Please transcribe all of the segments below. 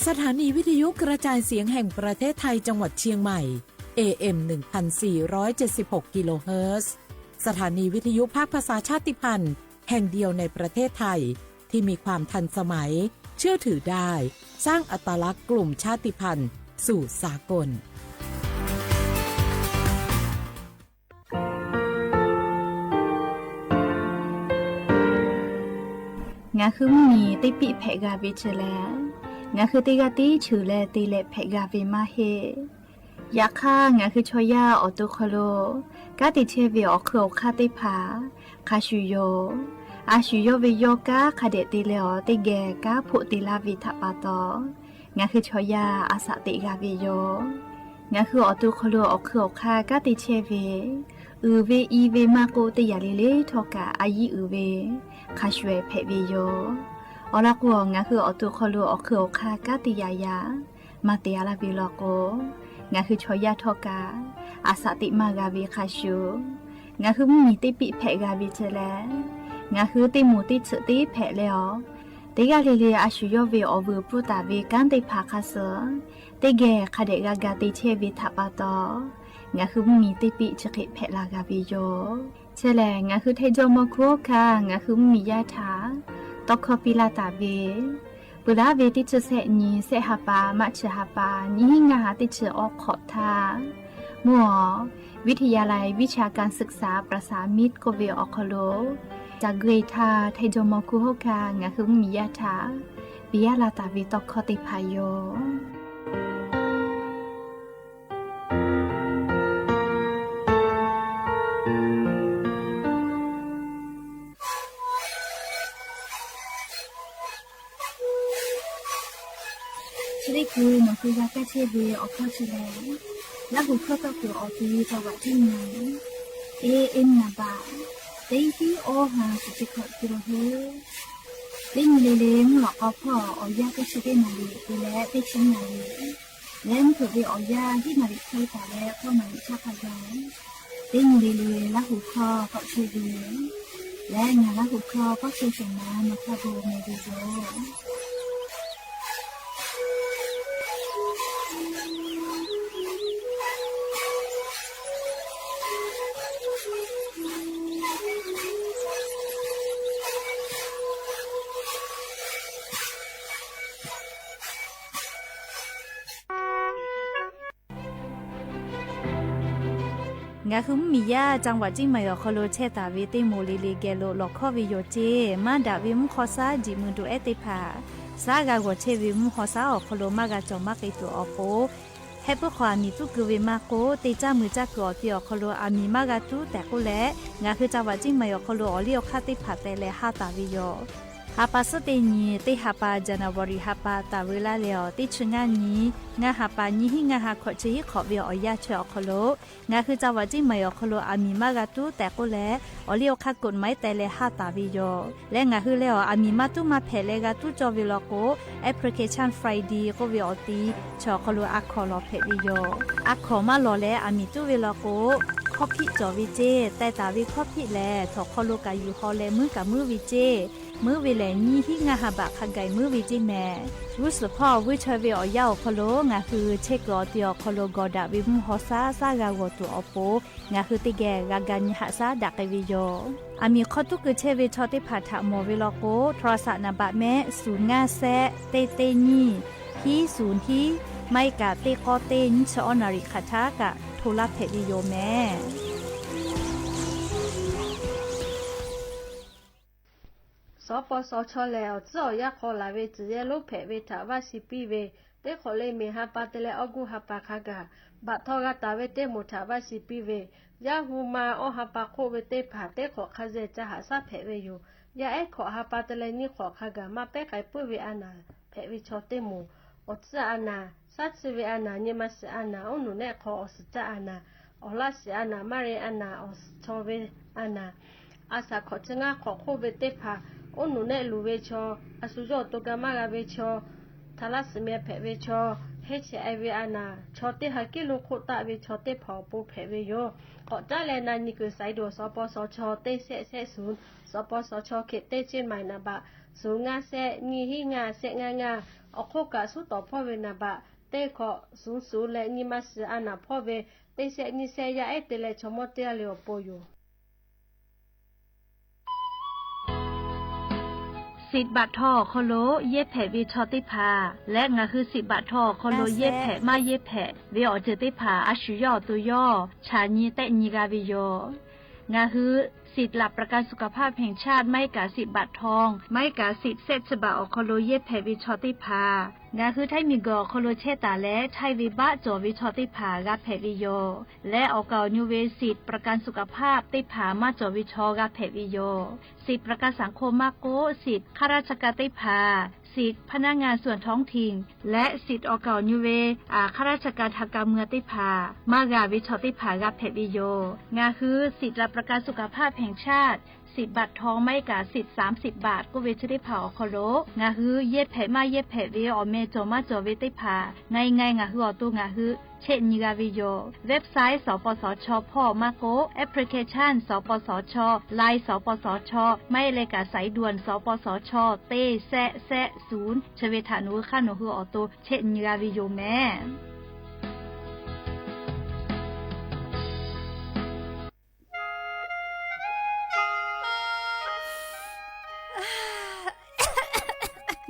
สถานีวิทยุกระจายเสียงแห่งประเทศไทยจังหวัดเชียงใหม่ AM 1476 กิโลเฮิรตซ์สถานีวิทยุภาคภาษาชาติพันธุ์แห่งเดียวในประเทศไทยที่มีความทันสมัยเชื่อถือได้สร้างอัตลักษณ์กลุ่มชาติพันธุ์สู่สากลงาคือมีติปิเพกาวิเชแลงาคือติกาติฉือแลติเลเพกาวิมาเฮยาค่างาคือชอยาออตุคโลกาติเชวิออคือคาติผาคาชุโยอาชุโยวิโยกาคาเดติเลอติแกกาพุติลาวิทปาตองาคือชอยาอาสติกาวิโยงาคือออตุคโลออคือคากาติเชวิอือเวอีเวมาโกติยาลิเลทอกาอายีอือเวคาชเวเพวิโยอลักวงาคือออตุคโลออคือคากาติยายามาเตียลาบิลโกงาคือชอยาทอกาอาสติมากาวิคาชูงาคือมีติปิเพกาวิเจแลงาคือติมูติฉติเพเลอติกาลิเลอาชุโยเวอวูปุตาเวกันติภาคาเสติเกคาเดกากาติเชวิทัปปาตองาคือมีติปิฉกิเพลากาวิโยเชแลงาคือเทโจโมโคคางาคือมียาถาตอคอปิลาตาเวปุลาเวติเชเสนีเสหปามัชหปานิหิงาติเชออกขอทามัววิทยาลัยวิชาการศึกษาประสานมิตรโกเวออคโลจากเกรทาไทโจโมคุโฮคางาคือมียาถาปิยาลาตาเวตอคอติพายโยชลิกูนคือยาแก้เชเวออกข้อเชลและหุข้อตะกูออกตีจังหวัดที่ไหนเอ็นนาบาเตที่โอหาสุจิขอกิโลเฮลิงเลเลงหลอกเอาพ่อออยาแก้เชเวนาลีตีและเตชิงนาลีและถือเวออยาที่นาลีใช้แต่และเข้ามาชาพยาลิงเลเลและหุข้อก็เชเวและงานและหุข้อก็เชเสนามาคาโบเมดิโยงาคือมียาจังหวัดจิงใหม่อคโลเชตาวิติโมลิลิเกโลลอคอวิโยเจมาดาวิมขอซาจิมุนดูเอติพาซากาโกเชวิมขอซาอคโลมากาจอมากไอตัวอโปเฮปความีตุกเวมาโกติจามือจักกอติอคโลอามีมากาตุแต่กุแลงาคือจังหวัดจิงใหม่อคโลอลิอคาติพาเตเลฮาตาวิโยฮาปาสเตนีติฮาปาจานาวริฮาปาตาเวลาเลอติชงานีงาฮาปานีหิงาฮาขอจิขอเวอยาเชอคโลงาคือจังหวัดจิงใหม่อคโลอามีมากาตุแต่กุแลอลิอคากฎหมายแต่เลฮาตาวิโยและงาคือเลออามีมาตุมาเพเลกาตุจอวิโลโกแอปพลิเคชันไฟดีก็เวอตีชอคโลอะคอลอเพวิโยอะคอมาลอเลอามีตุวิโลโกคอพิจอวิเจแต่ตาวิคอพิแลทอคโลกายูฮอเลมือกับมือวิเจมือวิเลนี่ที่งาหาบะขังไก่มือวิจิแม่รู้สึกพ่อวิเชวิอยาวคโลงาคือเช็กรอเตียคโลกอดาวิมฮอซาซากาวตัวอโปงาคือติแกกากันหาซาดักไกวิโยอามีข้อตุกคือเชวิชอติผาถะโมวิโลโกโทรศัพท์นาบะแม่ศูนย์งาแซเตเตนี่ที่ศูนย์ที่ไม่กะเตกอเตนชอนาริคาทากะโทรเพวิโยแม่สปสชแล้วเจ้าอยากขอลาเวจีเยลูกเพเวทาวาสิปีเวเตขอเลมีฮาปาเตเลอกูฮาปาคากาบัดทอกาตาเวเตมุทาวาสิปีเวยาฮูมาอฮาปาโคเวเตผาเตขอคาเจจะหาซาเพเวอยู่ยาเอขอฮาปาเตเลนี่ขอคากามาเปไกปุเวอานาเพเวชอเตมูอตซาอานาซัตเวอานาเนมาสอานาอนุเนขออสจาอานาอลาสอานามาเรอานาอสชอเวอานาอาสาขอจงาขอโคเวเตผาโอหนูเนลูเวชออสุโจตุกามาลาเวชอทาลัสเมียเพเวชอ HIV อานาชอเตหากิลุโคตะเวชอเตพอปูเพเวโยก็จ้าแลนานี่คือไซโดสปสชเตเสศูนย์สปสชเขตเตเจียนใหม่นาบะสูงาเสงีหิงาเสงาอโคกะสุต่อพ่อเวนาบะเตขอสูและนิมาสอานาพ่อเวเตเสนิเสยาเอเตเลชมอเตเลโอโปโยสิบบาททอโคโลเย็บแผลวิชอติพาและงาคือสิบบาททอโคโลเย็บแผลมาเย็บแผลวิออเจติพาอาชุยอตุยอชานีเตนิกาวิโยงาคือสิทธิ์หลับประกันสุขภาพแห่งชาติไม่กะสิบบาททองไม่กะสิทธิ์เซตฉบับอโคโลเย็บแผลวิชอติพางาคือไทยมีกอโคโลเชตาและไทยวิบะจอวิชอติพากาแผลวิโยและออกานิเวสิทธิ์ประกันสุขภาพติพามาจอวิชอกาแผลวิโยสิทธิ์ประกันสังคมมาโกสิทธิ์ข้าราชการติพาสิทธิ์พนักงานส่วนท้องถิ่นและสิทธิ์ออกานิเวข้าราชการทางการเมืองติพามากาวิชอติพากาแผลวิโยงาคือสิทธิ์รับประกันสุขภาพแห่งชาติสิทธิ์บัตรทองไม่กะสิทธิ์30 บาทก็เวชได้ผ่าอคโลงาฮือเย็ดแผลมาเย็ดแผลเวอเมจอมาจอเวได้ผ่าในไงงาฮืออตัวงาฮือเช่นนิกาวิโยเว็บไซต์สปสชพ่อมาโกแอปพลิเคชันสปสชไลน์สปสชไม่เลยกะสายด่วนสปสชเตแซศูนย์ชเวทานุค่าหนูฮืออตัวเช่นนิกาวิโยแม่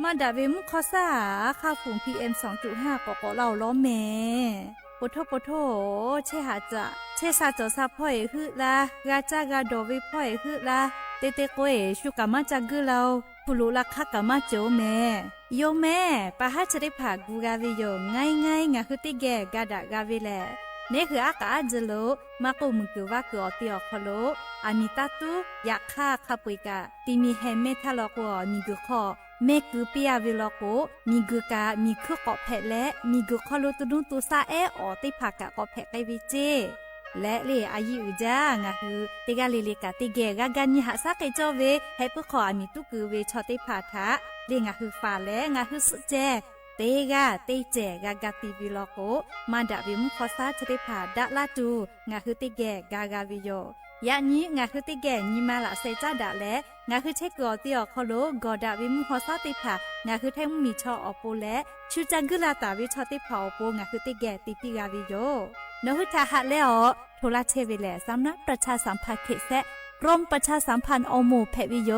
มาดาเวมุคอซ่าค่าฝุ่น PM 2.5 กเราล้อแม่ปโทเชหาจะเชซาจอซาพ่อยคือละกาจากาโดวิพ่อยคือละเตโกเอชุกามาจากือเราผู้รู้ลักคักกามาโจแม่โยแม่ปะหาจะได้ผ่ากูกาวิโยง่ายงาคือติแกกาดากาวิแลนี่คืออากาศจโลมากูมึงคือว่ากูอติอคโลอามิตาตุอยากฆ่าขับปุยกะตีมีแฮมเมทาลอกวมีกุขอเมกุเปียวิลโกมีกุกามีคือเกาะแพะและมีกุคอโลตุนุตุซาเออติภากะเกาะแพะไกวิเจและเลอายุอุจางะคือติกาเลกะติเกกะกันยิหาซักไกจอเวให้ปุขออามิตุกุเวชอติภาทะเลงะคือฟาและงะคือสุเจเตกะเตเจกะกะติวิลโกมาดะวิมุขอซาชติภาดะลาตูงะคือติเกกะกะวิโยยะนี้งาคือติแก่ညီมาละเซจาดะและงาคือเช็กกอติออคโลกอดาวิมุฮอซาติภางาคือไทมุมีชออโปและชูจังกุลาตาวิชอติภาอโปงาคือติแก่ติปิกาวิโยนหุทาหะและอโทราเชเวแลสำนักประชาสัมพันธ์เขตแซะกรมประชาสัมพันธ์อโมแพวิโย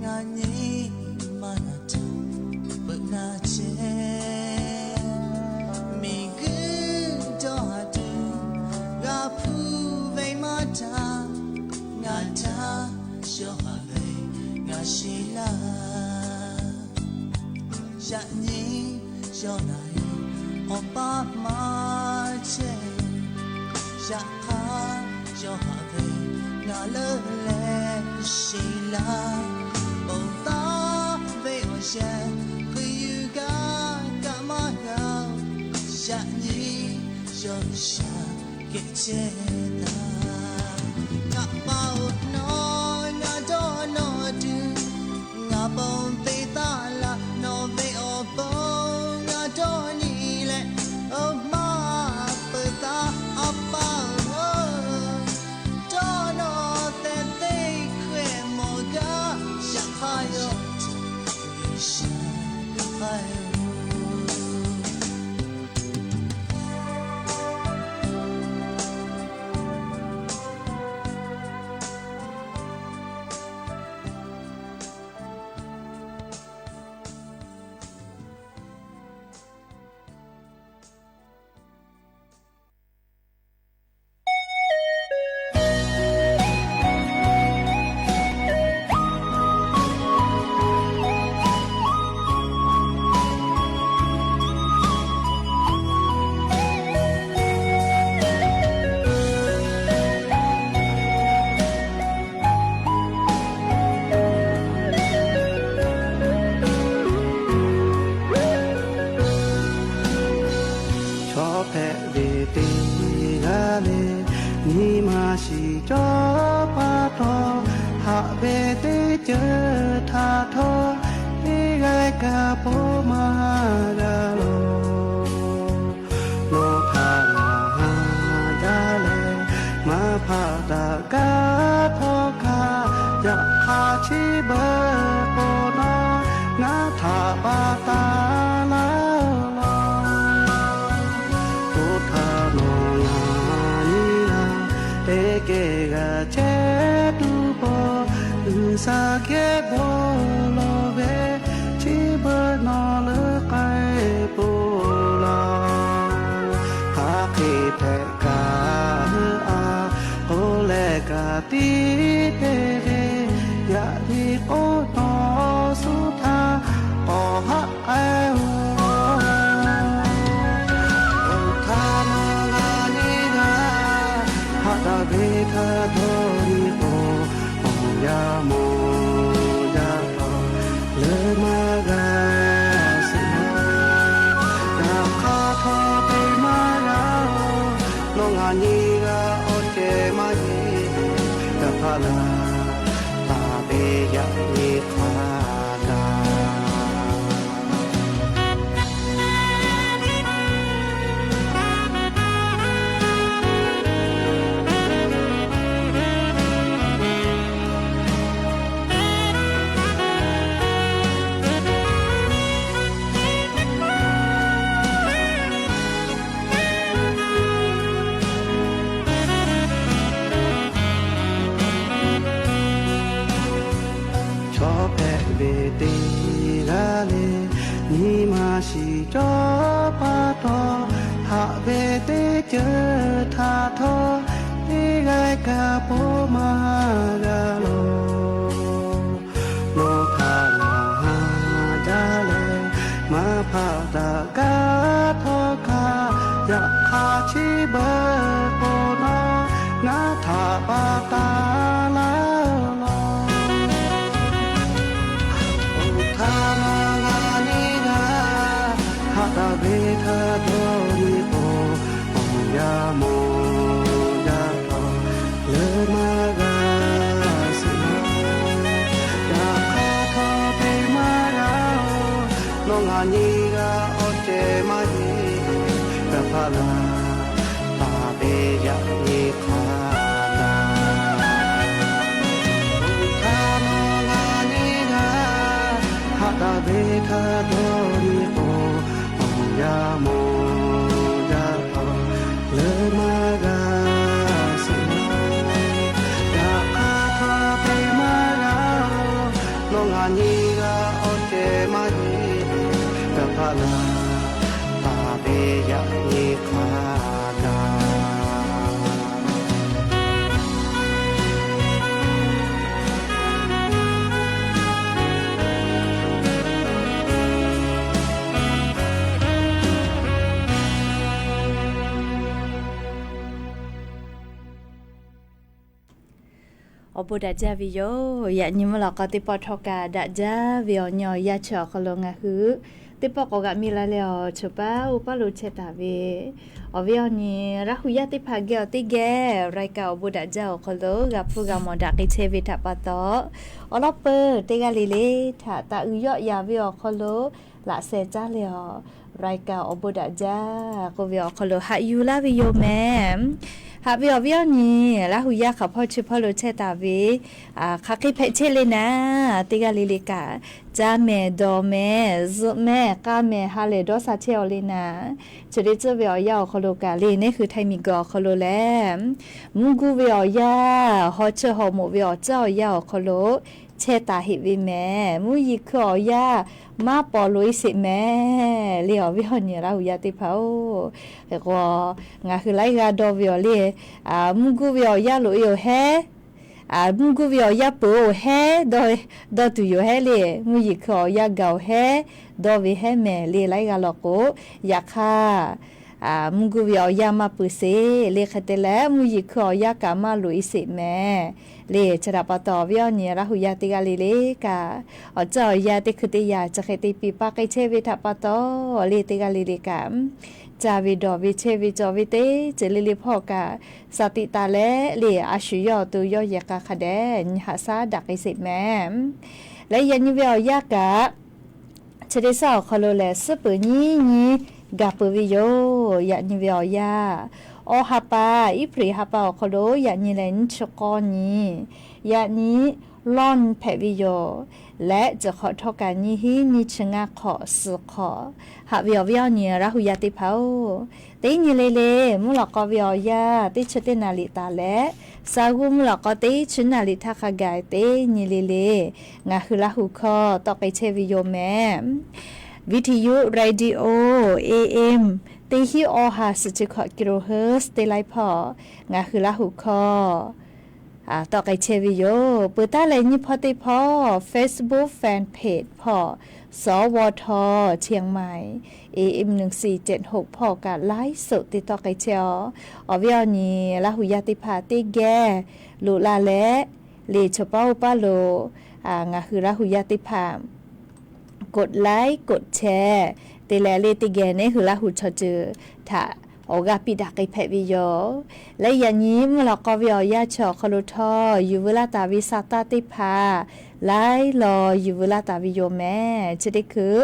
Ngani mana tu pernah ta cho hà về ngã xí la dạ nhi cho này ông ba má chê dạ tha cho hà về ngã lơ lẹ xí la ông ta về ở xe khi yêu cả má gạo dạ nhi cho xa kể chê ta ngã bao nó ngã đó nó đưa ngã bao tê ta là nó về ở bao ngã đó nhị lệ ở má bờ ta ở bao đó nó tê tê khỏe mò gà chẳng hay ở vì sao hay chỉ cho ba thọ hạ về tới chờ tha thọ đi gai cả bố mà ra lô lô tha là ra lệ mà pha ta cả thọ cả dạ pha chỉ bờ bố nó ngã tha ba ta la lô tha nó ke ga che tu bo sa ke bo lo ve chi bơ no le kai bo la ha ke te ka a o le ka ti te re ya di o no su tha o ha ai về tha thori to ông ya mo ya to le ma ga se ya kha tha pe ma ya no nga ni ga o che ma ni ya pha la ta be ya ni kha la về tê ra lê ni mà chỉ cho ba thọ hạ về tê chờ tha thọ đi gai cả bố mà ra lô lô tha là ra lê mà pha ta cả thọ cả dạ pha chỉ bờ bố nó ngã tha ba ta la về tha thori to ông ya mo ya to le ma ga se ya kha tha pe ma ra no nga ni ga o che ma ni ka pha la ta be ya ni kha la tha no nga ni ga ha ta be tha thori to ya mo ya to le ma ga se ya kha tha pe ma ra no nga ni ga o che ma ni ka pha la ta be ya ni kha la อบุดาจาวิโยยะนิมลอกติปอทอกาดาจาวิโอยอยาชอคลงะหือติปอกกะมีลาเลอชปาอุปาลุเชตาเวอวิโอนีราหุยาติภาเกอติเกไรกาอบุดาจาคลกะฟุกามอดักอิเชวิทาปะตออลอเปเตกาลิเลทาตาอุยอยาวิโอคลละเซจาเลอไรกาอบุดาจากวิโอคลหะยูลาวิโยแมฮาบิอวิอนี่ละหุยาขับพ่อชิพอโลเชตาวีคักเพเชเลนะติกาลิลิกาจาเมดอเมซุเมกาเมฮาเลดอซาเชอเลนะจะได้เจอวิอยาคโลกาลีนี่คือไทมิกอคโลแลมุกูวิอยาฮอเชฮอโมวิอเจ้ายาคโลเชตาหิวิแมมุยิคอยามาปอลุยสิแม่เลี้ยววิหอนเนี่ยเราอยากติเผาแต่ก็งาคือไล่กาดอวิอเลีมุกูวิอยาลุยแฮมุกูวิอยาปูแฮดอตุยแฮเลีมุยิคอยาเกาแฮดอวิแฮแม่เลีไล่กาลอกอยากค่ะมุกูวิอยามาปุเสเลีคเตแล้วมุยิคอยากามาลุยสิแม่เลชราปตอวิอเนี่ยราหุยาติกาลิเลกาอจอยาติคติยาจะเคติปีปากเชวิทาปตอเลติกาลิเลกาจาวิดอวิเชวิจอวิเตเจลิลิพ่อกาสติตาเลเลอาชุยอตุยอยากาคเดนหาซาดักไอสิแมและยันยิเวอยากาเชเดสาวคอโลเลสปุญีกาปวิโยยันยิเวอยาโอฮาปาอิปริฮาปาคโลยานิเลนชกอนียานิลอนเพวิโยและจะขอทอการนี้ฮีนิชงาขอสุขอหาวิอวิอเนียราหุยาติเผาตินิเลเลมุลกวิอยาติชตินาลิตาและสากุมุลกติชนาลิทาคากายตินิเลเลงาคือราหุคอต่อไปเชวิโยแมวิทยุเรดิโอ AMตีฮิโอฮาสุจิคกิโลเฮิรตซ์เตไลพองาคือละหุคอต่อไกเชวิโยเปิดตาเลยนี่พอติพอ Facebook Fanpage พอสวทเชียงใหม่ AM 1476พอการไลฟ์สดติดต่อไกเชียวอวิอนีละหุยาติพาติแกลุลาและเลชเป้าปาโลงาคือละหุยาติพากดไลค์กดแชร์เตเลเลติแกเนคือละหุชจือถ้าโอกาปิดักไอแพวิโยและยันยิ้มเราก็วิอยาชอคลุทออยู่เวลาตาวิสาตาติพาไลรออยู่เวลาตาวิโยแม่จะได้คือ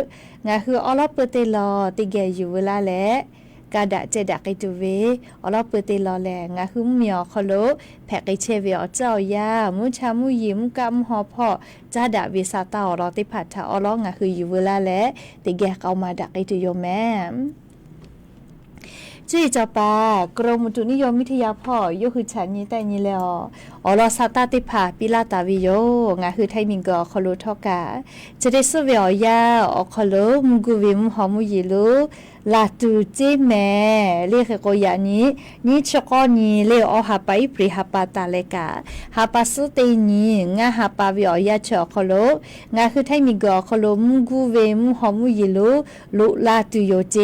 งาคือออลเปเตลอติแกอยู่เวลาและกาดะเจดักไอตูเวอลเปเตลอแลงาคือเมียคโลแพกไอเชเวอเจ้ายามุชามุยิมกัมหอพอจาดะวิสาตาอลติผัดถ้าอลงาคืออยู่เวลาและติแกเอามาดักไอตุโยแม่จุยจปากรมอุตุนิยมวิทยาพ่อยคือฉันนี้แต่นี้แล้วอลซาตาติผาปิลาตาวิโยงาคือไทมิงกอคโลทอกาจะได้สเวียยาอคโลมุกุวิมหอมุยิลูลาตูเจแม่เรียกโกยานี้นี่ชกอนี้เลอหาไปปริหาปาตาเลกาหาปาสุเตนีงาหาปาวิอยาชอคโลงาคือไทมิงกอคโลมุกุวิมหอมุยิลูลุลาตูโยเจ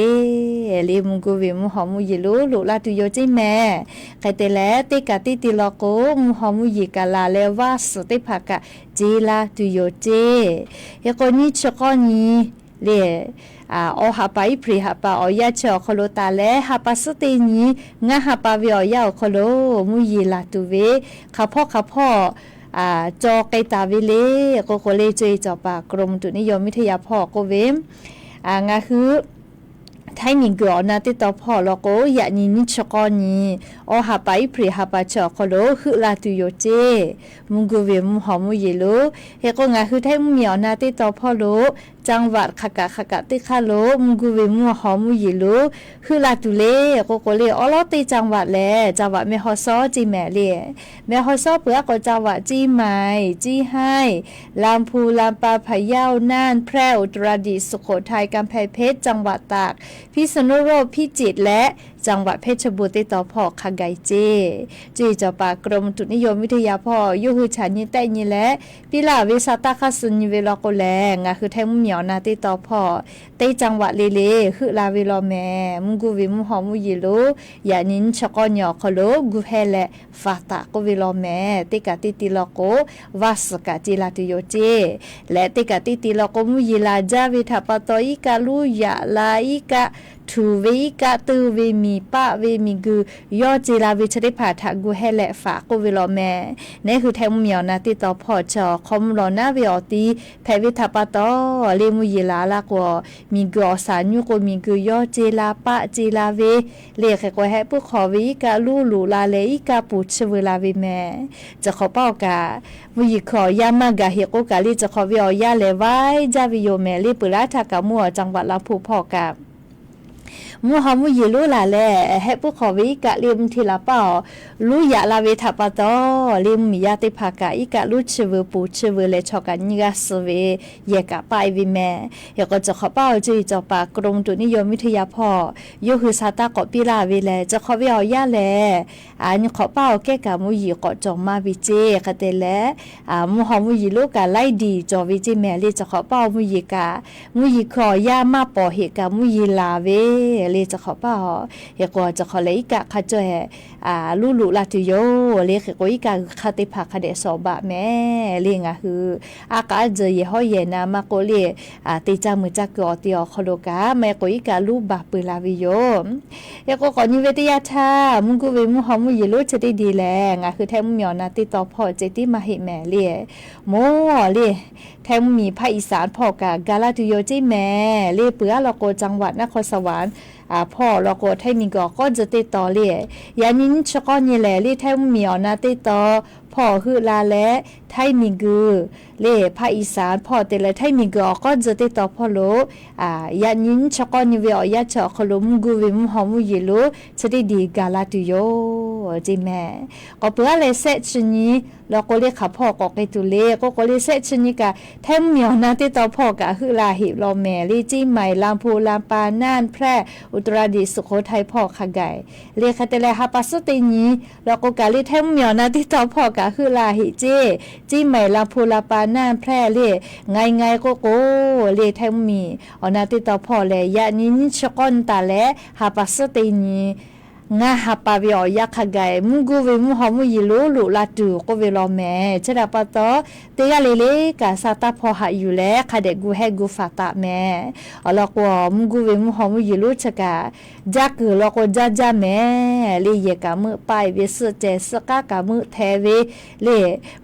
เลมุกุวิมหอมุยิลูลุลาตูโยเจแม่ไกเตเลติกาติติลโกมุหอมุยิกาลาเลวาสุติภากะจีลาตูโยเจเฮโกนี้ชกอนี้เลอหาไปพริหาปาอยาชอคโลตาเลหาปาสตินีงาหาปาวิอยาคโลมุยีลาตุเวข้าพ่อจอไกตาวิเลโกโคเลเจจอปากรมตุนิยมวิทยาพ่อโกเวมงาคือไทยมิงกอนาติตอพ่อลโกยะนีนิชกอนีอหาไปพริหาปาชอคโลคือลาตุโยเจมุงกเวมหอมุยีโลเฮโกงาคือไทยมุมีอนาติตอพ่อโลจังหวัดขกะติคาโลมุกุเวมัวหอมุยิโลคือลาตุเลโกโกเลอลอติจังหวัดแลจังหวัดแม่ฮอซอจีแม่เลแม่ฮอซอเปือก็จังหวัดจีไมจีให้ลำพูลำปาพะเยาน่านแพร่อุตรดิตถ์สุโขทัยกำแพงเพชรจังหวัดตากพิษณุโลกพิจิตรและ จังหวัดเพชรบูรณ์ติดต่อพ่อคาไกเจจีเจ้าป่ากรมอุตุนิยมวิทยาพ่อยูฮือฉันนี่แต่นี่แหละปีลาวิสาตาคาสุนเวลาโกแลงะคือแทงเหมียวนาติดต่อพ่อเตจังหวัดเลเลคือลาวิลอแม่มุกูวิมุหอมุยิโลยานินชกอนยอคโลกูเฮเลฟาตาโกวิลอแม่ติกาติติลโกวาสกาจิลาติโยเจและติกาติติลโกมุยิลาจาวิทาปตอีกาลูยาลาอีกาทูเวกะตูเวมีปะเวมีกูยอจิลาวิชริผาทากูเฮเลฝากูวิลอแม่นี่คือแทงเหมียวนาติต่อพอจอคอมรอนาเวอตีแพวิทาปะตอเลมุยิลาละกว่ามีกูอสานยุกูมีกูยอจิลาปะจิลาเวเลขกว่าให้ผู้ขอวิกะลูลูลาเลอีกะปูชเวลาเวแม่จะขอเป้ากะมุยิขอยามากะเฮโกกะลิจะขอวิอยาเลไว้จาวิโยแม่ลิปุระทากะมัวจังหวัดลำพูพอกะมูฮามุยิลุลาแลให้ผู้ขอวิกะลิมทีละเป่าลุยะลาเวทาปะตอลิมมียาติภากะอีกะลุชเวปูชเวเลชอกันนิกาสเวเยกะปายวิแม่ยก็จะขอเป้าจุยจอปากรมตุนิยมวิทยาพ่อยูคือซาตากอปิลาเวแลจะขอวิเอายาแลอันขอเป้าแก้กะมุยิกอจอมาวิเจกะเตแลมูฮามุยิลุกะไลดีจอวิเจแม่ลิจะขอเป้ามุยิกะมุยิขอยามาปอเหกะมุยิลาเวเลจะขอเป้าเฮก็จะขอเลยกะคาเจลูลูลาติโยเลขก็อีกะคาติภาคเดสอบะแม่เลงะคืออากาเจยฮอยเยนามาโกเลติจามือจักอติอคโลกาแม่ก็อีกะลูบะปืลาวิโยเฮก็ขอนิเวตยาทามุกุเวมุฮอมุยิโลจะได้ดีแลงะคือแท้มุเหมียวนาติต่อพ่อเจติมาหิแม่เลโมเลแท้มุมีภาคอีสานพ่อกะกาลาติโยจิแม่เลเปือละโกจังหวัดนครสวรรค์พ่อเราก็ให้มีก็จะติดต่อเลยยานินชกอนนี่แหละที่ให้มีอนาติดต่อพ่อคือลาและไทยมีกือเล่ภาคอีสานพ่อแต่ละไทยมีก็จะติดต่อพ่อโลยานินชกอนนี่เวียยาชอขลุมกูวิมหอมยิโลจะได้ดีกาลาตุโยจิแม่ก็เพื่อเลยเซชนี้เราก็เรียกขับพ่อก็ไปตุเลก็เรียกเซชนี้กะแทมมีอนาติดต่อพ่อกะคือลาหิรอแม่ลีจีใหม่ลำพูลำปาน่านแพร่อุตรดิตถ์สุโขทัยพ่อขะไก่เรียกแต่ละฮับปัสตินี้เราก็กะลิแทมมีอนาติดต่อพ่อกะคือลาหิเจจีใหม่ลำพูลำปาน่านแพร่เรียไงก็โกเรียกแทมมีอนาติดต่อพ่อเลยยะนี้ชกอนตาและฮับปัสตินี้งาฮับปาวิอยาขะไก่มุกูเวมุฮอมุยิโลลุลาตูก็เวลอแม่เจดาปะตอเตยะเลกะซาตาพอหาอยู่แล้วคาเดกูเฮกูฟาตาแม่อลอกวมุกูเวมุฮอมุยิโลชะกะจักลอกจาจาแม่เลเยกะมือไปเวสเจสกะกะมือเทเวเล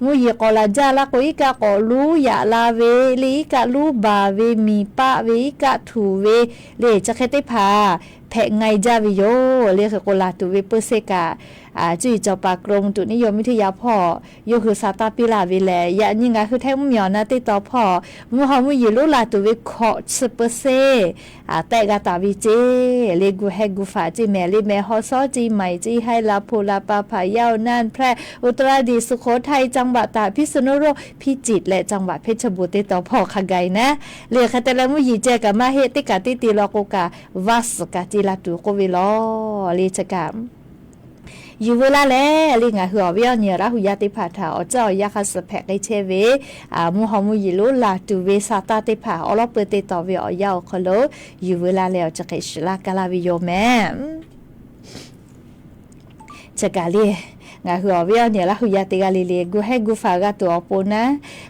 มุยกอลาจาละก็อีกะก็ลูยะลาเวเลกะลูบาเวมีปะเวกะทูเวเลจะเคติพาแพะไงจาวิโยเรียกโกลาตุเวเปเซกาจุยเจ้าปากรงตุนิยมวิทยาพ่อโยคือซาตาปิลาวิแลยะนี่ไงคือแท้มุเหมียวนาติต่อพ่อมุฮอมุยิโลลาตุเวขอสเปเซแต่กาตาวิเจเลกูเฮกูฟาจิแม่เลแม่ฮอซอจีใหม่จีให้ลาโพลาปาพายาวน่านแพร่อุตรดิตถ์สุโขทัยจังหวัดตากพิษณุโลกพิจิตรและจังหวัดเพชรบูรณ์ติต่อพ่อขะไกนะเรียกแต่ละมุยิเจกะมาเฮติกาติติลโกกาวาสกาจิลาตุโกวิลอเลจกะอยู่เวลาแล้วลิงหัวเวียเนี่ยราหุยาติผาถาเจ้ายาคาสแพกไอเชเวมุฮอมุยิโลลาตูเวซาตาติผาอลอเปเตตอเวอยาวคโลอยู่เวลาแล้วจะเกชลากาลาวิโยแม่จะกาลีงาหัวเวียเนี่ยราหุยาติกาลีเลกูให้กูฟากาตัวปนะ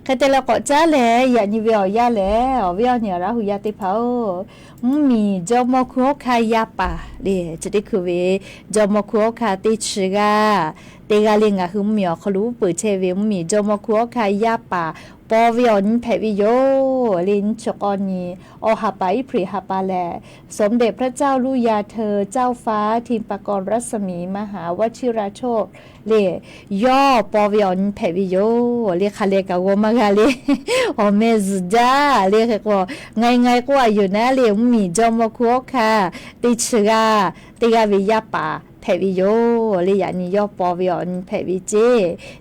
คแต่ละก็จ้าเลยอย่านี่เวียยาแล้วเวียเนี่ยราหุยาติผามีจอมคุโอคายาปาเดจะได้คือเวจอมคุโอคาติชกาเตกาลิงะคือมีอครูเปิดเชเวมีจอมคุโอคายาปาปอวิอนแพวิโยลินชกอนีอหาไปพริหาปาแลสมเด็จพระเจ้าลุยาเธอเจ้าฟ้าทินปกรรัศมีมหาวชิราโชคเลย่อปอวิอนแพวิโยเลคาเลกาวมากาเลโอเมซดาเลก็ไงก็อยู่นะเลมีจอมคุโอคาติชกาติกาวิยาปาแพ เพวิโยเลยอย่างนี้ยอปอวิออนเพวิเจ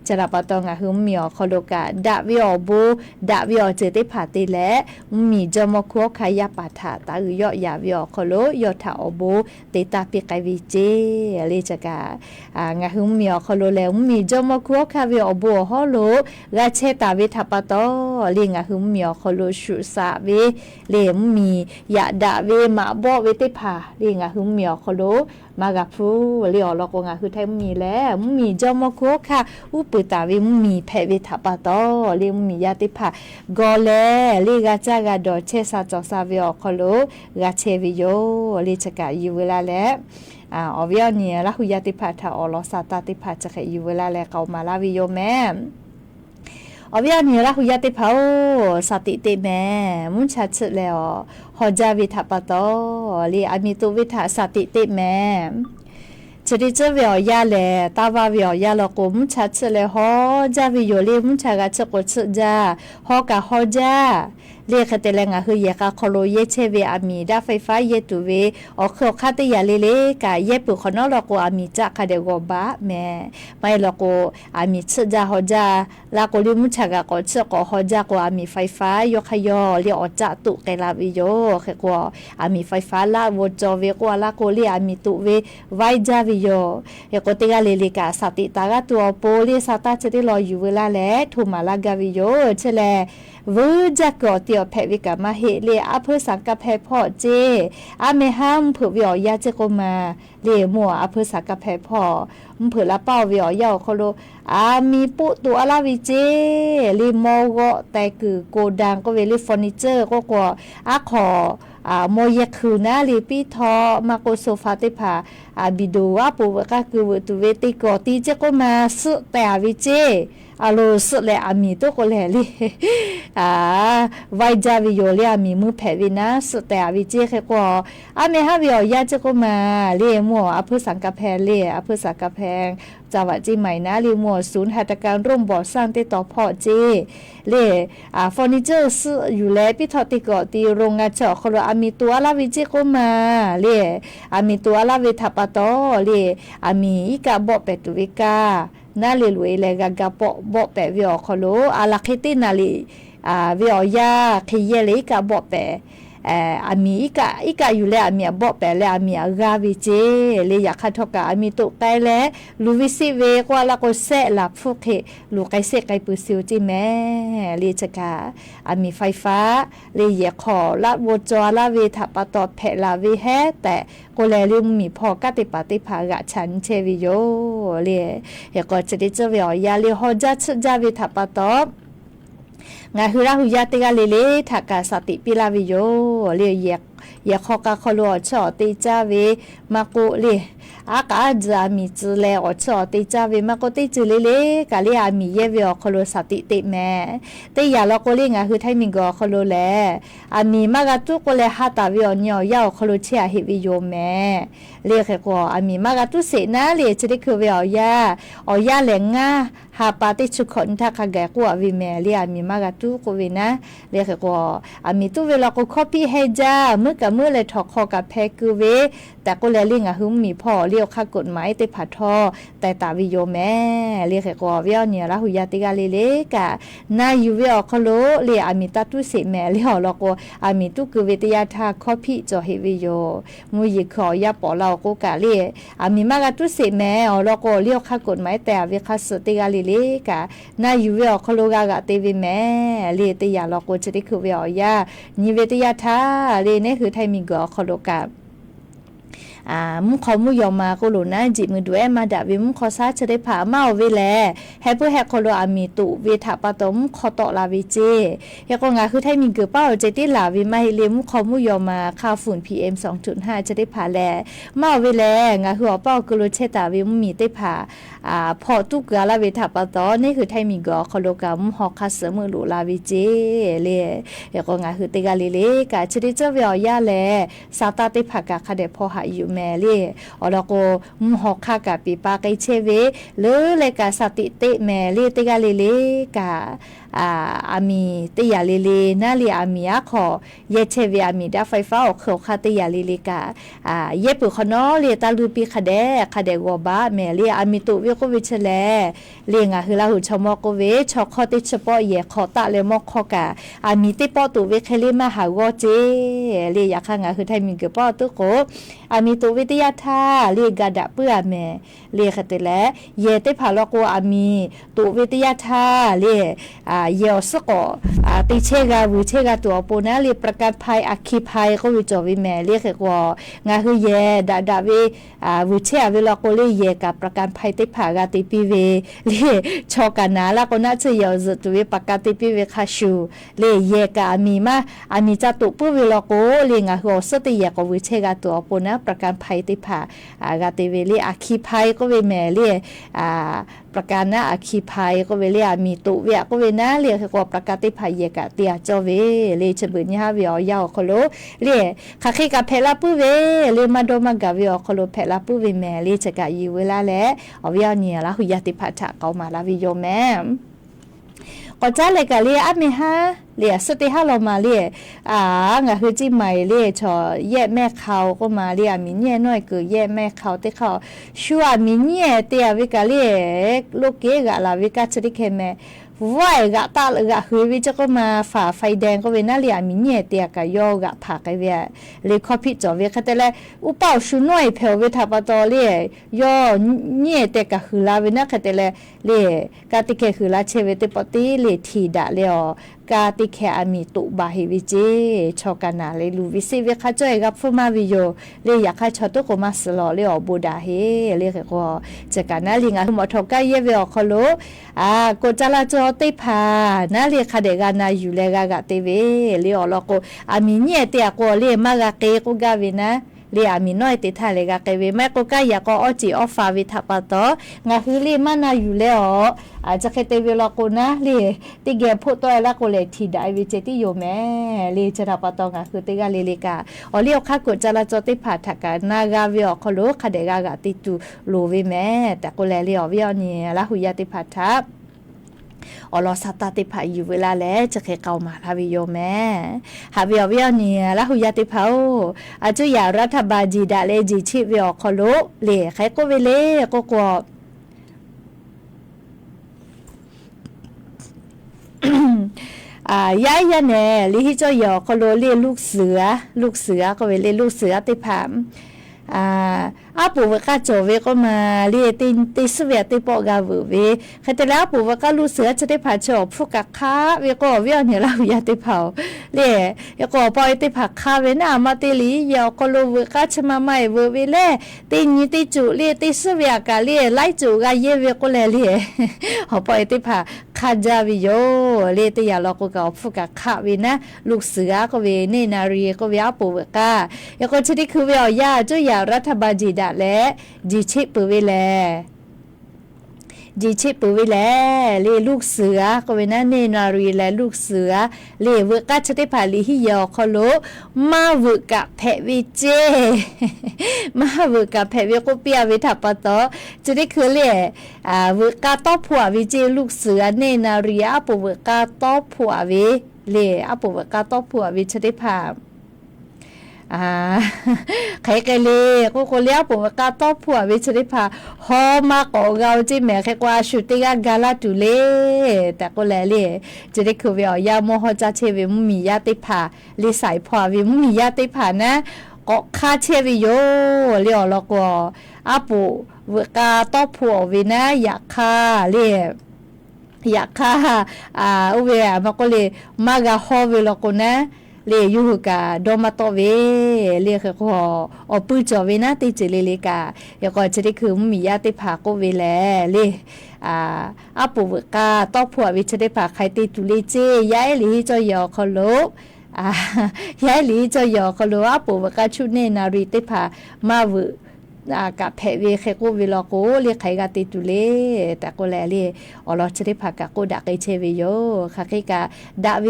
จะรับตองะหุมมีอคโลกาดาวิอบูดาวิอเจติผาติและมีจอมคัวขายาปาถาตาอือยอยาวิอคโลยอถาอบูเตตาปิไกวิเจเลยจะกางะหุมมีอคโลแล้วมีจอมคัวคาวิอบูฮอโลกาเชตาวิทัปตอเลยงะหุมมีอคโลชุสาเวเลมียาดาเวมาบอเวติผาเลยงะหุมมีอคโลมากับฟูเรียอลอกงาคือไทยมีแล้วมีจอมโคค่ะอุปตาวิมีแพวิทัปตอเรียมียาติภากอแลลีกาจากาดอเชซาจอซาวิอคโลกาเชวิโยลีจกะอยู่เวลาแล้วอวิอเนี่ยละหุยาติภาถ้าอลอซาตาติภาจะอยู่เวลาแล้วเกามาลาวิโยแม่อวิอันนี้ละหุยาติภาสติเตแม่มุนชัดสุดแล้วฮอจาวิทัปตอลีอามิตุวิทาสติเตแม่จะได้เจอวิอยาแลตาวาวิอยาลกุมชัดสุดแล้วฮอจาวิโยลีมุนชากะชกดสุดจาฮอกะฮอจาเรียกแต่แรงคือเยกะคโลเยเชเวอามีดาไฟฟ้าเยตุเวออกเขาคาตยาเลเลกะเยปุขนอลโกอามีจักคาเดโกบะแม่ไม่ลโกอามีชจาฮอจาลาโกลิมุชากะกอชกอฮอจากออามีไฟฟ้ายกขยอเรียอจัตุเกลาวิโยเขกออามีไฟฟ้าลาวจอเวกอลาโกลีอามีตุเวไวจาวิโยเอโกติกาเลเลกะสติตากะตัวโปลิสตาจะได้รออยู่เวลาแลทุมาลากาวิโยเชแลวจักกอเตียวแพวิกามาเฮเลอาเพื่อสังกะแพพ่อเจอาเมห้ามเผื่อวิอยาเจโกมาเลมัวอาเพื่อสังกะแพพ่อมเผื่อละเป้าวิอยาโคโลอามีปุตัวอาลาวิเจลีโมโกแต่คือโกดังก็เวลิเฟอร์นิเจอร์ก็กว่าอาขอโมยคือนะลีปีทอมาโกโซฟาติผาบิดูว่าปูก็คือตัวเวติกอตีเจก็มาสุแต่วิเจอาโลสุเลอามีตัวก็เลยลีไวจาวิโยเลอามีมือแผวินะสุแต่วิเจแค่ก็อาเมฮาวิโอยาเจก็มาเลมัวอาเพื่อสังกะแพเลอาเพื่อสังกะแพงจังหวัดจีใหม่นะลีมัวศูนย์หัตถการร่วมบ่อสร้างติดต่อพ่อเจเลเฟอร์นิเจอร์ซื้ออยู่แล้วพี่ทอติกอตีโรงงานเจาะคโลอามีตัวลาวิเจก็มาเลอามีตัวลาวิทัปตอเลอามีอีกาบ่เป็ดตุวิกานาเลลุเอเลกากาปอบ่แปะวิอคโลอาลาคิตินาลีวิอยาคิเยเลกาบ่แปะอามีอีกาอยู่แล้วอามีบ่แปะแล้วอามีกาวิเจเลยอยากคัทกะอามีตุไกแล้วลูวิซิเวกว่าละก็เซละฟุกเฮลูไกเซไกปุซิวจิแม่เลยจะกาอามีไฟฟ้าเลยอยากขอละวจอละเวทัปตอแพละเวแฮแต่ก็เลยลืมมีพอกะติปาติภากะฉันเชวิโยเลยเฮก็จะได้เจอวิอยาเลยฮอจัดจาเวทัปตองาฮือราหุยาติกาเลเลทักกาสติปิลาวิโยเลียยะขอกาคโลชอติจาเวมาโกเลอากาจามีจุเลอชอติจาเวมาโกติจุเลเลกาเลอามีเยเวอคโลสติเตแม่เตยาลโกเลงาฮือไทมิงกอคโลแลอามีมากาตุโกเลหาตาวิอญอยาคโลเชียเฮวิโยแม่เรียกกว่าอามีมากาตุเสนาเลจะได้คือเวอยาเลงาหาปาติชุคนทักกะกว่าวิแม่เรียอามีมากาตุโกเวนะเรียกกว่าอามีตุเวลาก็คอปี้เฮจาเมื่อเมื่อเลยถอกคอกับแพกูเวแต่ก็เลยลิงหึมมีพ่อเลี้ยวค่ากฎหมายติผัดทอแต่ตาวิโยแม่เรียกกว่าเวียเนี่ยละหุยาติกาเลเลกะนายูเวอคโลเรียอามีตาตุเสแม่เลี้ยวแล้วก็อามีตุกเวติยาทาคอพี่จอเฮวิโยมุยขอยาปอเราก็กะเรียอามีมากาตุเสแม่แล้วก็เลี้ยวค่ากฎหมายแต่เวคาสติกาเลเลกะนายูเวอคโลกะเตวิแม่เรียติยาแล้วก็จะได้คือเวียนิเวติยาทาเรเนี่ยคือไทยมีกอคโลกะมุขมุยอมาก็หลุนะจิมือด้วยมาดาวิมุขซาจะได้ผาเมาเวแลให้เพื่อแหกคโลอามีตุเวทาปตมขอตอลาวิเจเฮก็งาคือไทยมีเกือเป้าเจติลาวิมาเลมุขมุยอมาค่าฝุ่น PM 2.5 จะได้ผาแลเมาเวแลงาคือเป้ากโลเชตาวิมุมีได้ผาพอตุกาลาเวทาปตอนี่คือไทยมีกอคโลกามุฮอคัสมือหลุลาวิเจเลเฮก็งาคือเตกาเลเลกะจะได้เจอเวียยาแลซาตาติผากะคาเดพอหาอยู่ แม่เล่อแล้วก็มุหอกค่ากะปีปาไกเชเวหรือเลยกะสติเตแม่เล่เตกะเลกะอามีเตยาเลนาลีอามีอะขอเยเชเวอามีดาไฟฟ้าออกเขาคาเตยาเลกะเยปุขนอเลตาลูปีคาเดกอบาแม่เล่อามีตุเวก็วิเชแลเลียงคือลาหูชมอกเวชอคอติเฉพาะเยขอตะเลมอกคอกะอามีติปอตุเวเคเลมาหาวอเจเลียคังคือไทยมีกะปอตุโกอามีตุวิทยาธาเลียกะดะเปื้อแม่เลียคาเตแลเยเตผาลโกอามีตุวิทยาธาเลียเยอสกอติเชกาวิเชกาตัวปูนะเลียประกันภัยอัคคีภัยก็วิจวิแม่เลียกว่างาคือเยดาวิวิเชอวิลโกเลียเยกับประกันภัยติผากาติปีเวเลียชอกันนาละก็น่าจะยอซตุวิประกันติปีเวคาชูเลียเยกามีมาอามีจะตุปูวิลโกเลียงาคือสติเยก็วิเชกาตัวปูนะประกันภัยติผากาติเวเลียอัคคีภัยก็วิแม่เลียประกันนะอัคคีภัยก็เวเลียมีตุเวก็เวนะเลียก็ประกาศติภัยเยกะเตียจอเวเลชบึญญาเวอยาวคโลเลียคาคิกะเพลาปุเวเลมาโดมากะเวอคโลเพลาปุเวแม่เลจะกะยีเวลาแลอวิยาเนี่ยละหุยติภัทะเกามาลาวิโยแม่ก็จ้าเลยกะเลียอัดเมฮาเลียสติฮาเรามาเลียงะคือจิใหม่เลียชอแย่แม่เขาก็มาเลียมีแย่น้อยคือแย่แม่เขาเตเขาชัวมีแย่เตียวิกะเลียลูกเกกะลาวิกะชริเคแม่ไหวกะตาลกะคือวิจะก็มาฝ่าไฟแดงก็เวน่าเลียมีแย่เตียกะโยกะผักไอเวียเลยคอพิจอเวียคาแต่ละอุปาวชุน้อยเพลเวทับตอเลียย่อแย่เตกะคือลาเวน่าคาแต่ละเลียกะติเคคือลาเชเวเตปติเลทีดะเลียกาติแคอามีตุบาฮิวิเจชอกันนาเลยลูวิซิเวคาจ่อยกับฟุมาวิโยเลยอยากให้ชอตุโกมาสลอเลยอบูดาเฮเลยก็จะกันนาลิงาหมอทอกาเยเวอคโลโกจาลาจอติพานาเลคาเดกานาอยู่เลกากะเตเวเลยอลโกอามีเนเตียโกเลยมากะเกโกกาเวนะเลียมีน้อยติดทะเลกะเกเวแม่ก็กะอยากก็อจิออฟาวิทัปตองาคือลีมานาอยู่แล้วจะเคเตเวลโกนะลีติเกพุตอยละโกเลทีไดวิเจติโยแม่ลีจะทัปตองาคือติกะเลเลกะอเลียวคากจาลาจติผาทกานากาเวอคโลคาเดกากะติตุโลเวแม่แต่โกแลเลียวเวอนี่ละหุยติผาทับอลอสตาติภาอยู่เวลาแล้วจะเคเกามาลาวิโยแม่หาวิโอวิโอเนี่ยละหุยติภาอาจุยารัฐบาลจีดาเลจีชิวิโอคโลเลใครก็เวเลก็กว่าย้ายยาแน่ลิฮิจอยอคโลเลลูกเสือก็เวเลลูกเสือติภามอาปูวะกาโจเวก็มาเรียติสเวียติปอกาเวเวคแต่แล้วปูวะกาลูเสือจะได้ผ่าจบฟุกะคาเวก็เวียเนี่ยเราอยาติเผาเรียก็ปล่อยติผักคาเวน่ามาติลียอก็โลเวกาชมาใหม่เวเวเล่ตินี้ติจุเรียติสเวียกาเรียไล่จูกาเยเวก็แลเรียเขาปล่อยติผักคาจาวิโยเรียติยาเราก็กับฟุกะคาเวนะลูกเสือก็เวเนนารีก็เวียปูวะกายก็ชนิดคือเวียยาจุยารัฐบาลจีดาและจีชิปเวแลเลลูกเสือก็เวนะเนนารีและลูกเสือเลเวกัชติภาลิฮิยอคโลมาเวกะแพวิเจมาเวกะแพวิโกเปียวิทัปตอจะได้คือเลเวกะตอผัววิเจลูกเสือเนนารีอปเวกะตอผัววิเลอปเวกะตอผัววิชติภาใครกันเลยก็เลี้ยวผมว่ากาต้อผัววิชริพาฮอมาก่อเกาจิแม่แค่กว่าชุดที่กาลาตุเล่แต่ก็แล้วเลยจะได้คือวิอยาโมฮจาเชวิมุมียาติพาลิสายผัววิมุมียาติพานะก็คาเชวิโยเลี้ยวแล้วก็อาปูวกาต้อผัววินะอยากคาเลี้ยอยากคาเวียมาก็เลยมากาฮอวิแล้วก็นะเลยูกาโดมาโตเวเลก็อปื้จอเวนะติจิเลกายก็จะได้คือมีญาติภาโกเวแลเลอาปูวกาตอกผัววิจะได้ภาใครติตุเลเจย้ายหลีจอยอคโลย้ายหลีจอยอคโลอาปูวกาชุเนนารีติภามาเว กับแพเวเคกูวิลโกเรียกใครกะติตุเลแต่กูแลเรียอลอชริพากะกูดักไอเชวิโยค่ะกิกะดาเว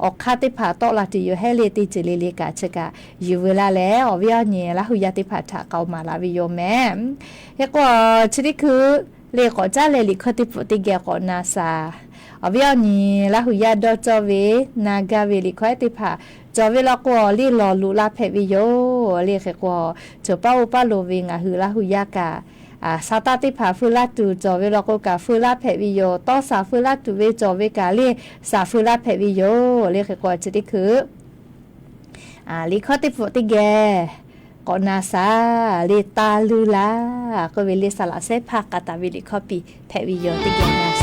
ออกคาติพาตอลาติอยู่ให้เลติจิเลเลกะชะกะอยู่เวลาแล้วอวิญญาละหุยติพาทะเกามาลาวิโยแม่เฮกว่าชริคือเลขอจ้าเลลิคติปุติเกกอนาซาอวิญญาละหุยดอจอเวนากาเวลิคติพาจอเวลาก็ลีรอลุลาเพวิโยเรียกก็จะป้าอุปาโลวิงอะหือลาหุยากะซาตาติผาฟุลาตูจอเวลาก็กะฟุลาเพวิโยต่อซาฟุลาตูเวจอเวกาเรียซาฟุลาเพวิโยเรียกก็จะได้คือลิคอติโฟติเกก็นาซาเลตาลูลาก็เวลิสละเซพากะตาวิลิคอปีเพวิโยติเกนาเซ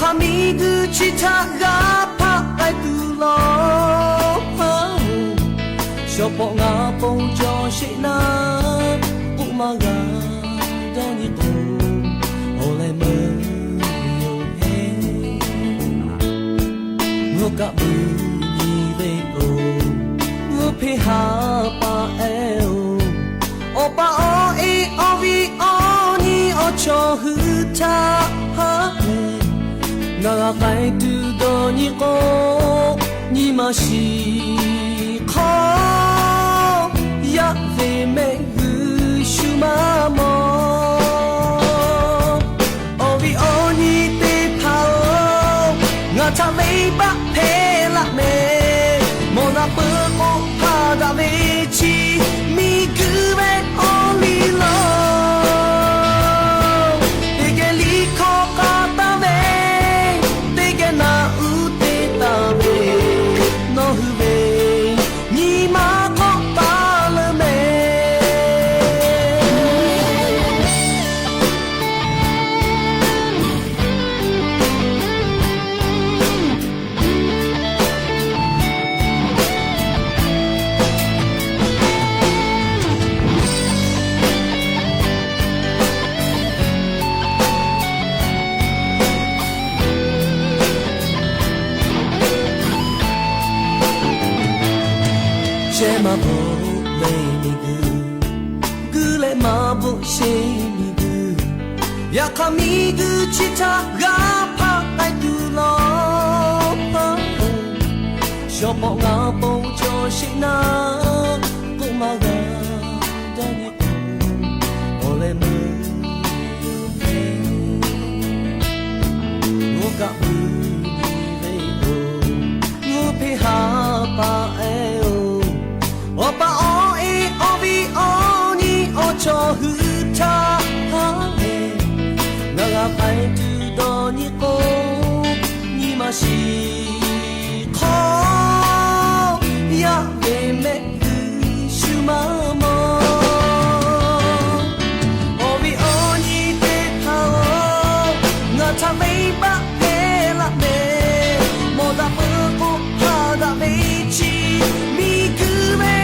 神口茶がパイプロショポがポンジョシナウマがダニと俺もよへうかぶにれおうぺはぱえおおぱおいおびおにおちょふたはえ長かいとどにこにましこやべめぐしゅまもおびおにてぱおがためばぺらめもなぷこはだめちみぐめおりろいけりこかためma bo le ni gu le ma bo she ni gu ya kami gu chita ga pa tai tu lo sho po nga po cho she na ko ma ga da ni ko ole mu ngo ka bu ni le go ngo pe ha pa e 오빠 오이 오비 오니 오초 후타하네 나가 발두더니 꼭니 맛이 커 야매매 그슈마모 오비 오니 대타오 나타 메이바 헬라메 모다 뿌고 하다 메이치 미그메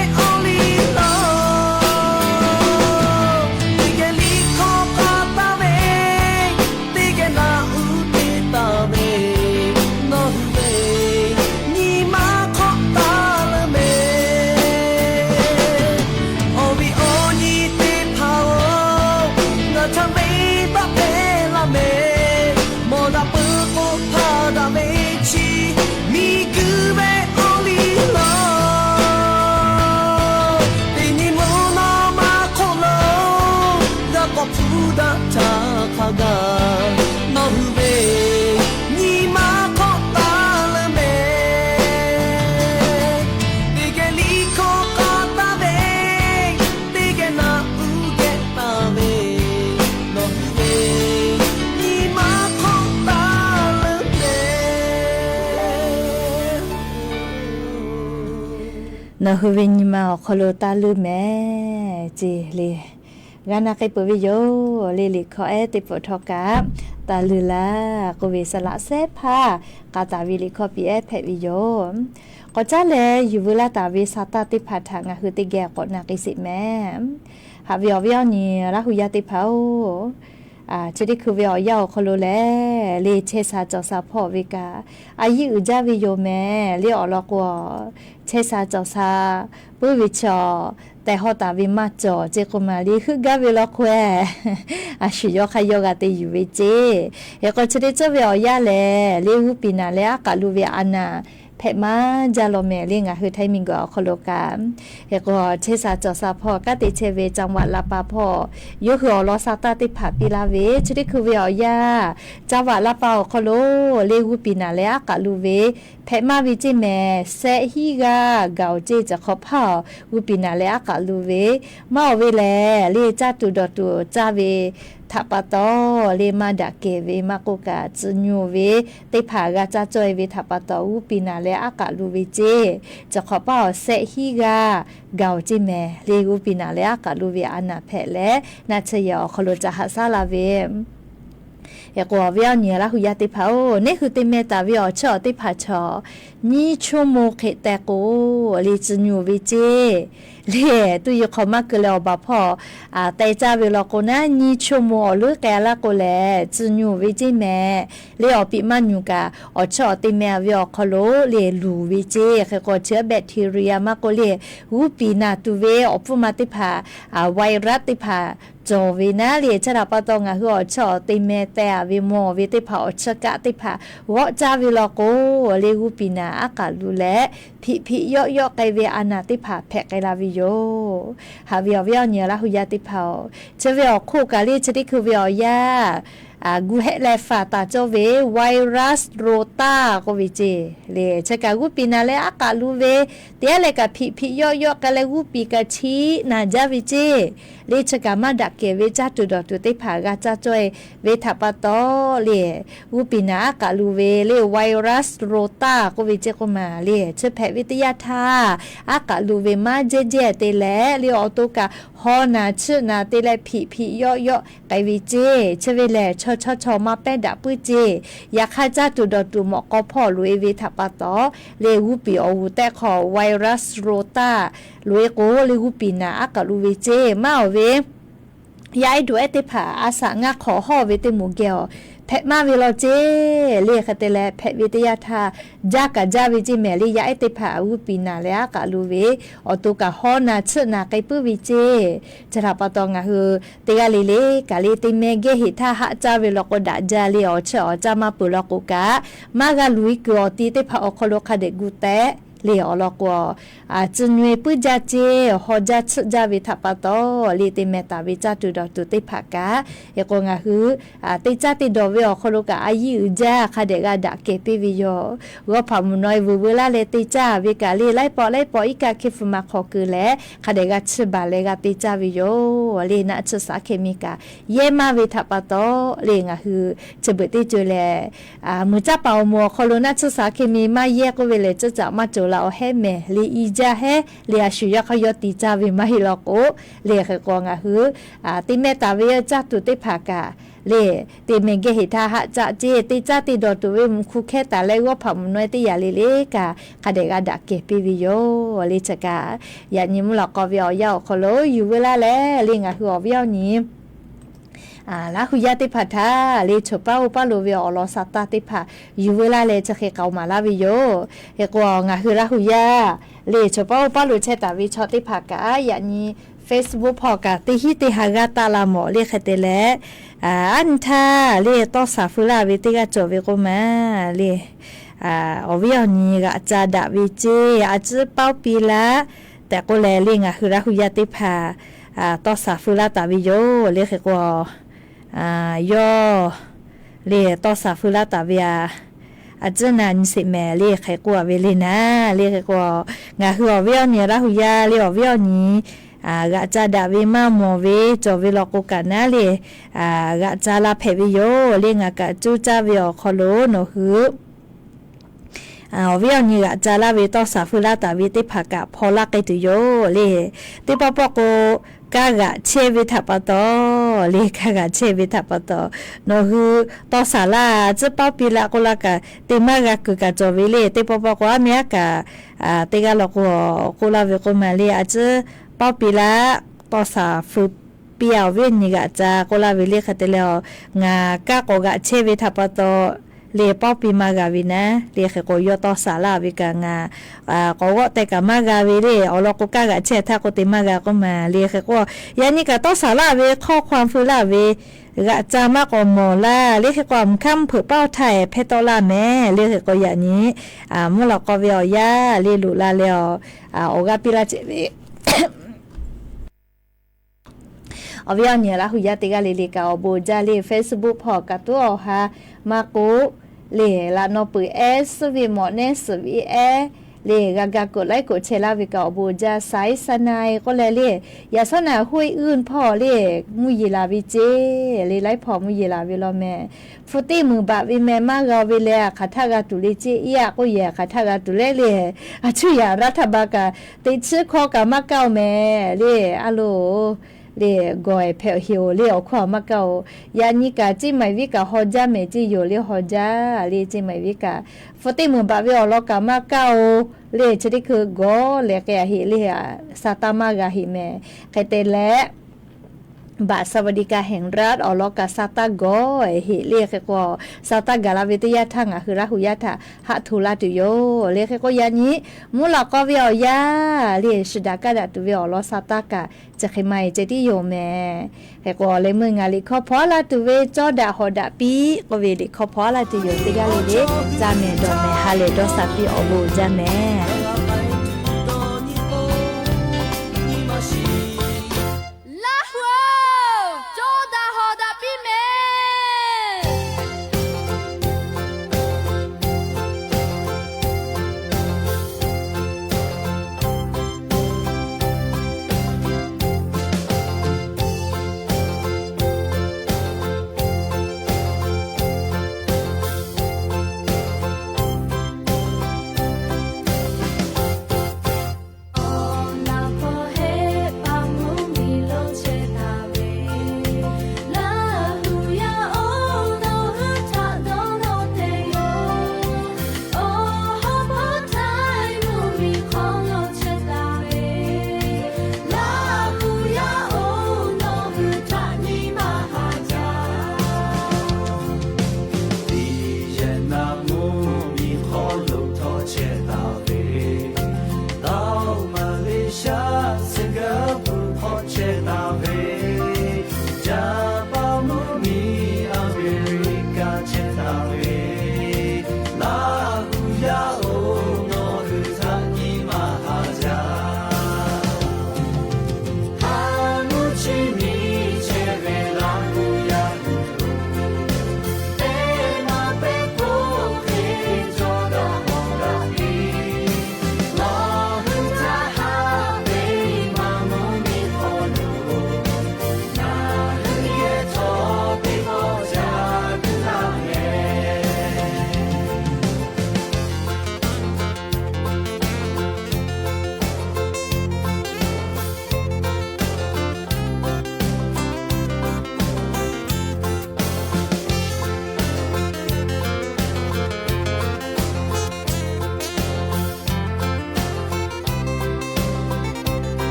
นาฮูเวนิมาคอโลตาลูแม่จีเล กานาไกปวิโยลิลิขอติปทอกาตาลือลาโกเวสละเซพากาตาวิลิขอปีแพวิโยก็จ้าแลอยู่เวลาตาวิสาตาติพัทางคือติแกกนากิสิแม่หาวิอวิอนี่ละหุยาติเผาจะได้คือวิอยาวคนรู้แล้วเลเชสาจอสาพ่อวิกาอายุอุจาวิโยแม่เลี้ยอลอกว่าเชสาจอสาปุวิชอแต่ฮอตาวิมาจอเจกุมาลีคือกาวิลอกแควชิยอขยอกาเตยูเวเจเอก็จะได้เจวิอยาแลเลหุปินาเลกาลูเวอานาเพมาจาโลเมลิงคือไทมิงก็คโลกามเฮก็เชสาจอสาพ่อกะติเชเวจังหวัดลาปาพ่อยคืออลอซาตาติผาปิลาเวชดิคือเวอยาจังหวัดลาปาคโลเลหุปินาเลกะลูเวเพมาวิจิเมเซฮีกาเกาเจจะขอพ่อหุปินาเลกะลูเวมาเวแลเลจาตุดอตุจาเวทัปตอเลมาดาเกเวมาโกกาจุญเวติผากาจาจอยเวทัปตออุปินาเลอากาลูเวเจจะขอเป้าเซฮีกาเกาจิเมเลอุปินาเลอากาลูเวอานาเพเลนาเชยอคโลจะหาซาลาเวเอกว่าวิญญาณละหุยาติเผานี่คือติเมตาวิอชอติผาชอนี่ชั่วโมงเขตแต่กูลิจุญวิเจเล่ตุยขอมาเกลอบาพอแต่จ้าเวลาคนนั้นนี่ชั่วโมงหรือแกละก็แลจุญวิเจแม่เล่อปิมันอยู่กะอชอติเมวิอคโลเล่ลูวิเจคือก็เชื้อแบคทีเรียมาก็เล่หูปีนาตุเวอปุมาติผาไวรัสติผาจอวินาเลียชราปตองหัวชอติเมแต่วิโมวิติผาชกะติผาวจาวิลโกเลหูปีนาอากาลูแลพิยอยไกเวอานาติผาแพไกลาวิโยหาวิอวิอเนียละหุยาติผาเชวิอคู่กาลีชดิคือวิอยากูเฮเลฟาตาโจเวไวรัสโรตาโควิเจเลชกากูปีนาเลอากาลูเวเตียเลกะพิยอยกะเลกูปีกะชีนาจาวิเจเลชกามาดักเกเวจาตุดอตุติผากาจาจอยเวทัปตอเลกูปีนาอากาลูเวเลไวรัสโรตาโควิเจโกมาเลเชแพวิทยาธาอากาลูเวมาเจเจเตเลเลออโตกาฮอนาชนาเตเลพิยอยไกวิเจเชเวเลชอมาแป้ดาปื้อเจอยากข้าจ้าตุดอตุหมอกก็พ่อลุยเวทัปตอเลหูปีอวูแต่ขอไวรัสโรตาลุยโกเลหูปีนาอากาลูเวเจมาเวยายดูเอติผาอาสางาขอห่อเวติหมูเกียวแพะมาวิโลเจเรียกเตเลแพะวิทยาธาจากะจาวิจิเมลียาเอติผาอุปีนาเลกะลูเวอตุกะฮอนาชนาไกปุวิเจจราปตองะฮือเตกะลิเลกะลิติเมเกหิทาหะจาวิโลกดะจาลีออชอจามาปุโลกุกะมากะลุยกอติติผาอคโลคเดกุเตเลอลอกว่าจุนเวปุจาเจฮอจัดจาวิทัปตอลิติเมตาวิจาตุดอตุติภากะเอกงะฮือติจาติดอเวอคโลกะอายุจาคาเดกะดะเกปิวิโยว่าพามุนอยเวลาเลติจาวิกะลีไลปออีกะคิฟมาขอคือแลคาเดกะชบาเลกะติจาวิโยลีนะชสาเคมิกะเยมาวิทัปตอเลงะฮือจะเบติจุเลมุจาปาวมัวคโลนะชสาเคมีมาเยกเวเลจะมาจุเราให้เมลีอีจาให้เลียชุยขยติจาวิมาฮิลโกเลียกองะฮือติเมตาเวจัตุติภากะเลติเมเกหิทาหะจะเจติจาติดอตุเวมุคุเคตาเลวะผัมนวยติยาลิเลกะคาเดกะดะเกปิวิโยลิจกะยานิมุลกอวิอยาคโลอยู่เวลาแลลิงะฮือวิอนี้ละหุยาติพัทธาเลชป้าอุปาโลเวอลอสัตตาติภาอยู่เวลาเลจะเคเกามาลาวิโยเฮกวงะฮือละหุยาเลชป้าอุปาโลเชตาวิชอติภากะยานีFacebook พอกะติฮิติหากาตาลาหมอเลขเตเลอันทาเลตอสาฟุลาวิติกะจเวโกมาเลอวิอนีกะจาดาวิเจอาจเป้าปีละแต่ก็แลลิงะคือละหุยาติภาตอสาฟุลาตาวิโยเลขกวยอเลตอสาฟุลาตาเวียอาจนันสิแม่เลขกว่าเวเลนะเลขกว่างะคือวิอนีละหุยาเลวิอนีกะจาดาวิมาโมเวจอวิลกุกะนะเลกะจาลาเพวิโยเลงะกะจูจาวิอคโลโนหือวิอนีกะจาลาเวตอสาฟุลาตาวิติภากะพอลาเกตุโยเลติปปโก กากะเชวิทัปตอเลกากะเชวิทัปตอโนฮือตอสาลาจะเป้าปีละกุละกะเตมากะคือกะจอวิเลเตปปกว่าเมียกะเตกะลอกกุละเวกุมาเลอาจจะเป้าปีละตอสาฟุเปียวเวนิกะจากุละเวเลคาเตเลงากะกอกะเชวิทัปตอเลปอปีมากาวินะเลขโกยอตอสาลาวิกางาโกวแต่กะมากาวิเลอลอกกะกะเชทาโกติมากาก็มาเลขโกยานี่กะตอสาลาเวข้อความฟุลาเวกะจามากอมอลาเลขความคำเผือเป้าไทยเพตอลาแม่เลขโกยานี้มุลกอเวียยาเลลุลาเลโอกาปิลาเจเวเอาเวียเนี่ยละหุยาติกาเลกาโบจาเล Facebook พอกะตัวฮามาโกเลละนอปุยเอสวีหมอเนสวีเอเลกากากดไลกดเชลาวิกาโบจาไซสนายก็แลเลอย่าสนาห้วยอื่นพ่อเลมุยลาวิเจเลไลพ่อมุยลาวิลอแม่ฟุติมือบาวิแม่มากาวิเลคาทากาตุเลเจอียก็แย่คาทากาตุเลเลอาชุยารัฐบาลกาติชื่อคอกามาเก้าแม่เลอะโลเลกอยเพลหิวเลอความมาเก่ายานิกาจิไม่วิกาฮอจาเมจิโยเลฮอจาเลจิไม่วิกาฟติมุบาวิอลอกามาเก่าเลชดิคือโกเลแกหิเลซาตามากาหิเมไคเตและบาทสวัสดิการแห่งรัฐอลอกาซาตาโกเฮเรียกก็ซาตากาลาวิทยาทังคือราหุยาทะหะทุลาตุโยเรียกก็ยานี้มุลก็วิอยาเรียชดากาดตุวิอลอซาตากาจะขมายเจติโยแม่เฮก็เลยมึงาลิขอพอลาตุเวจอดาฮอดาปีก็เวลิขอพอลาตุโยติกาเลจาเมดอเมฮาเลดอซาปีอโบจาเม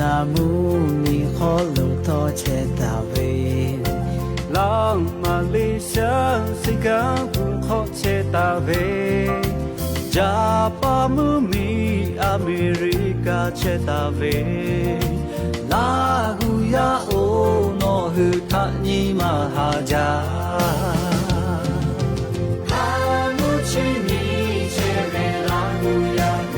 นามูมีขอลุทอเชตาเวลองมาเลเซียสิงคโปร์ขอเชตาเวจาปามูมีอเมริกาเชตาเวลาหูยาโอโนหุทานิมาฮาจาฮามุชิมีเชเวลาหูยาท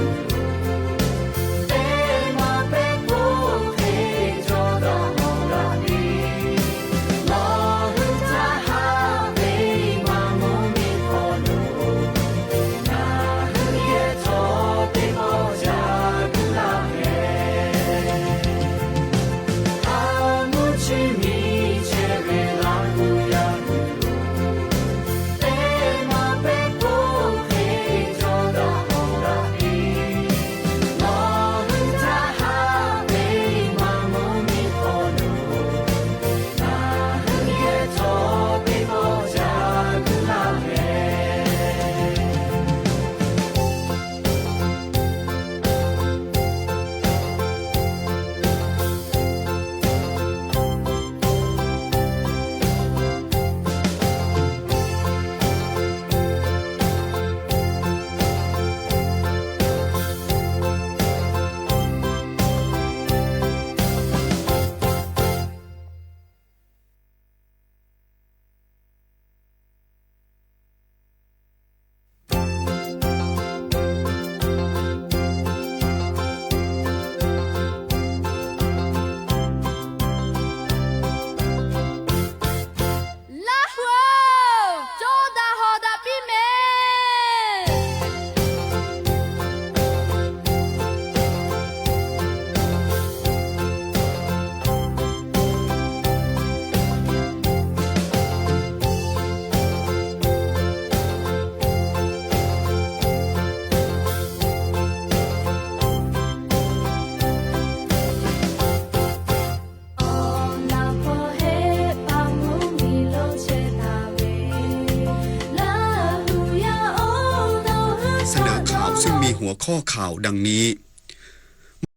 ข้อข่าวดังนี้